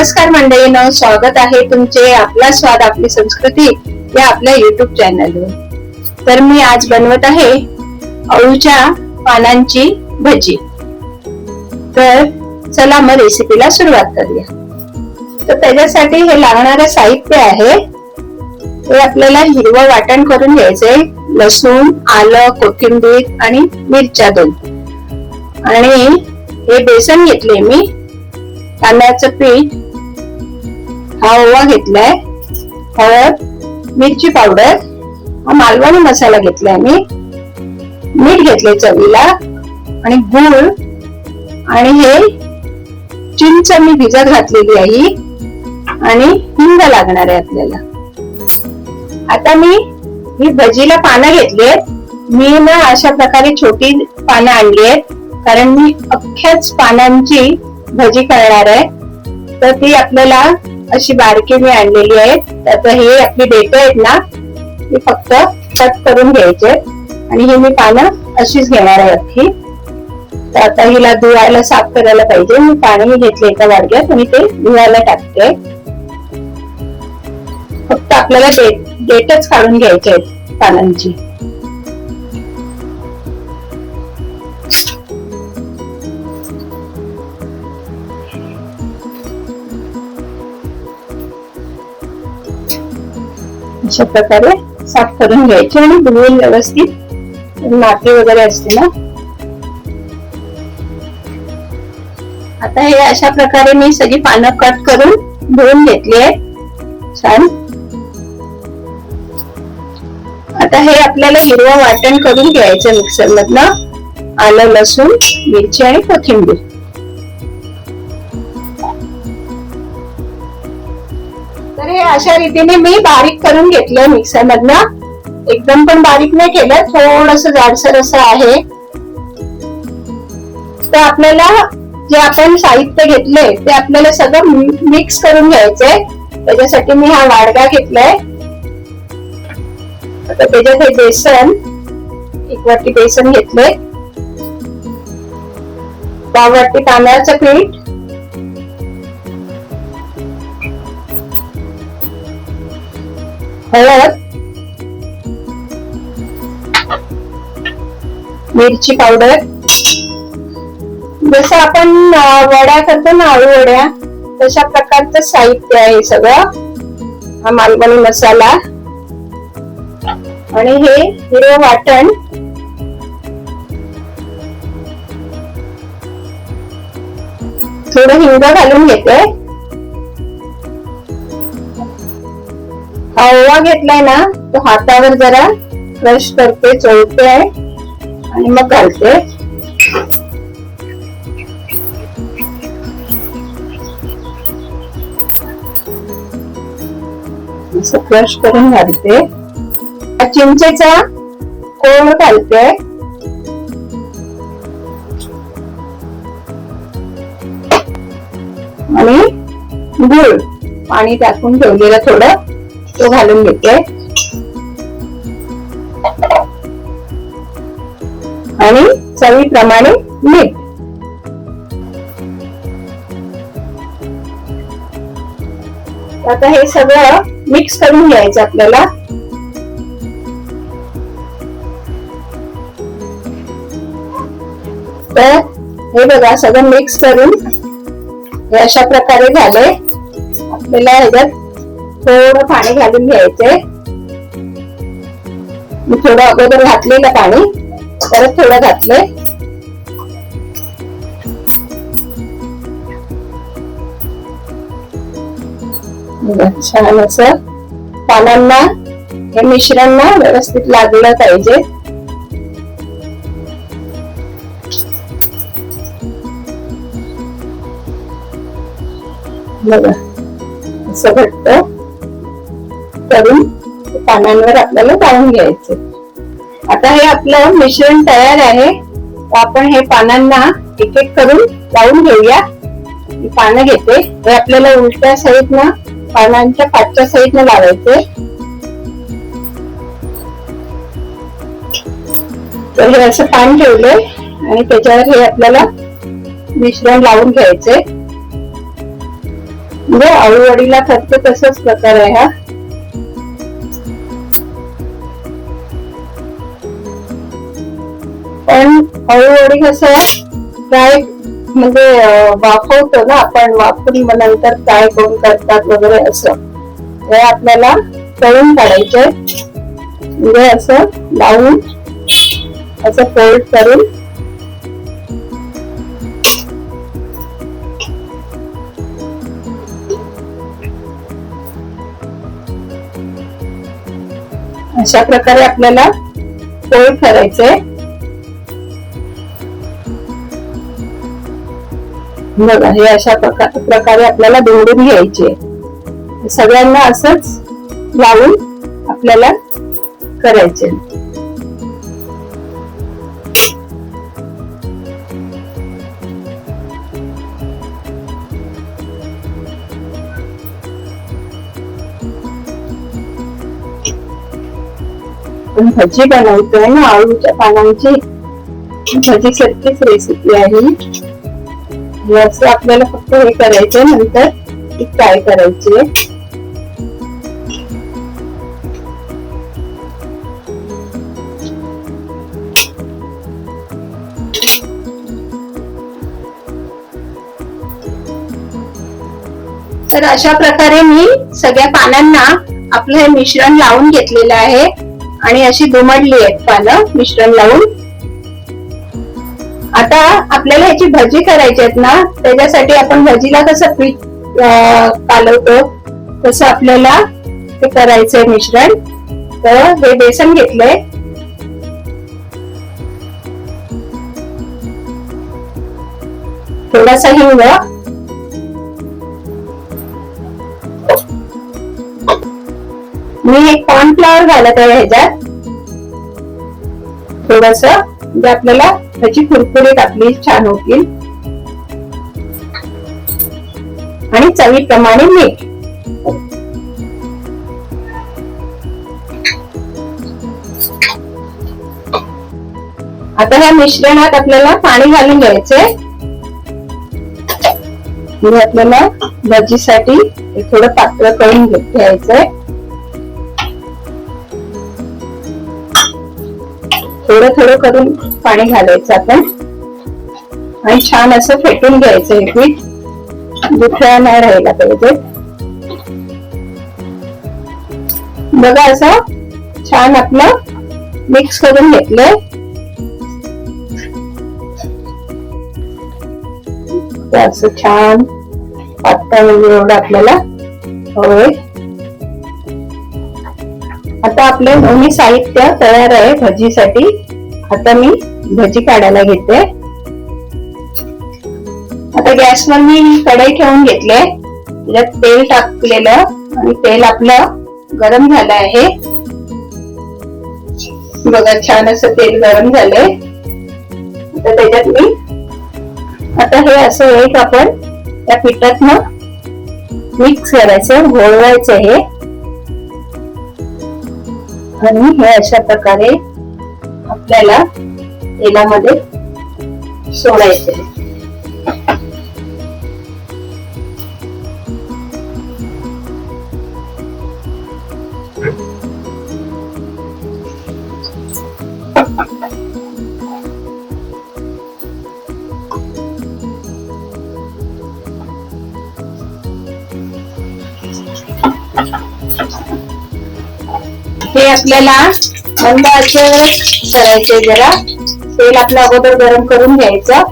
नमस्कार मंडळींनो, स्वागत आहे तुमचे आपला स्वाद आपली संस्कृती या आपल्या YouTube चॅनलवर। तर मी आज बनवत आहे अळूच्या पानांची भजी। तर चला मग रेसिपीला सुरुवात करूया। तर त्याच्यासाठी हे लागणारे साहित्य आहे ते आपल्याला हिरवं वाटण करून घ्यायचे। लसूण, आलं, कोथिंबीर आणि मिरच्या 2 आणि हे बेसन घेतले मी, तांदळाचं पीठ, हा ओवा घेतलाय, हळद, मिरची पावडर, हा मालवणी मसाला घेतलाय मी, मीठ घेतले चवीला आणि गूळ आणि हे चिंच मी भिजत घातलेली आहे आणि हिंग लागणार आहे आपल्याला। आता मी ही भजीला पानं घेतलीत। मी ना अशा प्रकारे छोटी पानं आणली आहेत कारण मी अख्ख्याच पानांची भजी करणार आहे। तर ती आपल्याला अशी बारकी मी आणलेली आहेत। तर हे आपली देठ आहेत ना, ती फक्त कट करून घ्यायचे आणि ही मी पानं अशीच घेणार आहे अख्खी। तर आता हिला धुवायला साफ करायला पाहिजे। मी पाणी घेतले एका वाडग्यात आणि ते धुवायला टाकते। फक्त आपल्याला देठच काढून घ्यायचे आहेत पानांची। अशा प्रकारे साफ करून घ्यायचे आणि धुवून व्यवस्थित, माती वगैरे असते ना। आता हे अशा प्रकारे मी सगळी पानं कट करून धुवून घेतली आहे छान। आता हे आपल्याला हिरवं वाटण करून घ्यायचं मिक्सर मधनं, आलं, लसूण, मिरची आणि कोथिंबीर। तर हे अशा रीतीने मी बारीक करून घेतलं मिक्सर मधनं। एकदम पण बारीक नाही केलं, थोडस जाडसर असं आहे। तर आपल्याला जे आपण साहित्य घेतले ते आपल्याला सगळं मिक्स करून घ्यायचंय। त्याच्यासाठी मी हा वाडगा घेतलाय। आता त्याच्यात हे बेसन, 1 वाटी बेसन घेतले, 1 वाटी तांदळाचं पीठ, हळद, मिरची पावडर, जसं आपण वड्या करतो ना, आळू वड्या, तशा प्रकारचं साहित्य आहे सगळं। हा मालवणी मसाला आणि हे हिरवं वाटण, थोडं हिंग घालून घेते। हा ओवा घेतलाय ना, तो हातावर जरा क्रश करते, चोळते आणि मग घालते। असं क्रश करून घालते। चिंचेचा कोळ घालते आणि गूळ पाणी टाकून ठेवलेलं थोडं तो घालून घेते आणि चवीप्रमाणे मीठ। आता हे सगळं मिक्स करून घ्यायचं आपल्याला। तर हे बघा सगळं मिक्स करून हे अशा प्रकारे झालंय। आपल्याला ह्याच्यात थोडं पाणी घालून घ्यायचंय। मी थोडं अगोदर घातलेलं पाणी, परत थोडं घातलंय। छान असं पानांना हे मिश्रण ना व्यवस्थित लागलं पाहिजे। बघा असं घट्ट करून पानांवर आपल्याला लावून घ्यायचं। आता हे आपलं मिश्रण तयार आहे। आपण हे पानांना एक एक करून लावून घेऊया। पानं घेते, हे आपल्याला उलट्या साईडनं, पानांच्या पाठच्या साईडनं लावायचे। तर हे असं पान ठेवलंय आणि त्याच्यावर हे आपल्याला मिश्रण लावून घ्यायचे। म्हणजे अळूवडीला करते तसाच प्रकार आहे हा. पण अळूवडी कसं फ्राय म्हणजे वाफवतो ना आपण, वाफून नंतर फ्राय करून करतात वगैरे असं. हे आपल्याला तळून काढायचे, म्हणजे असं लावून असं फोल्ड करून अशा प्रकारे आपल्याला फोल्ड करायचंय. बघा, हे अशा प्रकारे आपल्याला दोडून घ्यायचे. सगळ्यांना असंच लावून आपल्याला करायचे. आपण भजी बनवतोय ना अळूच्या पानांची, भजी सारखीच रेसिपी आहे. असं आपल्याला फक्त हे करायचंय, नंतर फ्राय करायची. तर अशा प्रकारे मी सगळ्या पानांना आपलं हे मिश्रण लावून घेतलेलं आहे आणि अशी दुमडली आहेत पानं मिश्रण लावून. आता आपल्याला ह्याची भजी करायची आहेत ना, त्याच्यासाठी आपण भजीला कसं पीठ कालवतो तसं आपल्याला ते करायचंय मिश्रण. तर हे बेसन घेतलंय, थोडासा हिंग, मी एक कॉर्नफ्लॉवर घालत आहे ह्याच्यात थोडस, म्हणजे आपल्याला त्याची कुरकुरीत आपली छान होतील. आणि चवीप्रमाणे मीठ. आता ह्या मिश्रणात आपल्याला पाणी घालून घ्यायचंय. म्हणजे आपल्याला भजीसाठी थोडं पातळ करून घ्यायचंय. थोडं थोडं करून पाणी घालायचं आपण आणि छान असं फेटून घ्यायचं हे पीठ, गुठळ्या नाही राहायला पाहिजे. बघा, असं छान आपलं मिक्स करून घेतलंय. असं छान पातळ एवढं आपल्याला हवंय. आता आपले दोन्ही साहित्य तयार आहे भजीसाठी. आता मी भजी काढायला घेते. आता गॅसवर मी कढई ठेवून घेतले, त्याच्यात तेल टाकलेलं आणि तेल आपलं गरम झालं आहे. बघा, छान असं तेल गरम झालंय. आता त्याच्यात मी आता हे असं एक आपण त्या पिठातनं मिक्स करायचं, घोळवायचं हे. आणि हे अशा प्रकारे आपल्याला तेलामध्ये सोडायचे. हे आपल्याला मंद आचेवर करायचे. जरा तेल आपलं अगोदर गरम करून घ्यायचं.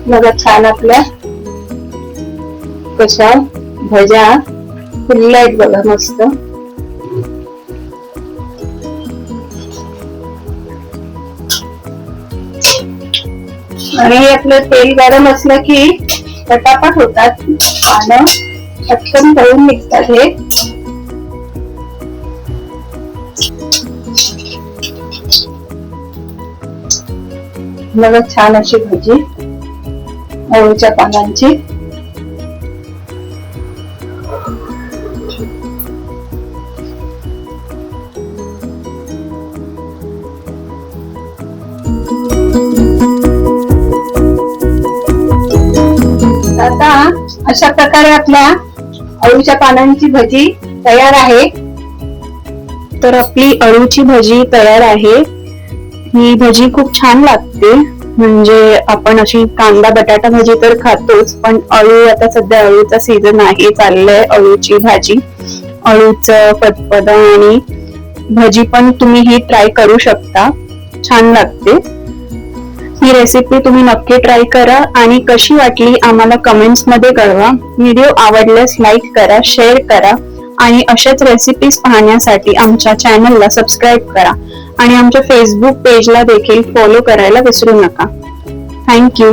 बघा, छान आपल्या कशा भज्या फुलल्या आहेत बघा, मस्त. आणि आपलं तेल गरम असलं की पटापट होतात पानं, पटकन तळून निघतात हे. बघा, छान अशी भजी अळूच्या पानांची. आता अशा प्रकारे आपल्या अळूच्या पानांची भजी तयार आहे. तर आपली अळूची भजी तयार आहे. ही भजी खूप छान लागते. म्हणजे आपण अशी कांदा बटाटा भजी तर खातोच, पण अळू आता सध्या अळूचा सीझन आहे, चाललंय अळूची भाजी, अळूचं फतफद आणि भजी पण तुम्ही ही ट्राय करू शकता, छान लागते. ही रेसिपी तुम्ही नक्की ट्राय करा आणि कशी वाटली आम्हाला कमेंट्स मध्ये कळवा. व्हिडिओ आवडल्यास लाईक करा, शेअर करा आणि अशाच रेसिपीज पाहण्यासाठी आमच्या चॅनलला सबस्क्राईब करा आणि आमच्या फेसबुक पेजला देखील फॉलो करायला विसरू नका. थँक्यू.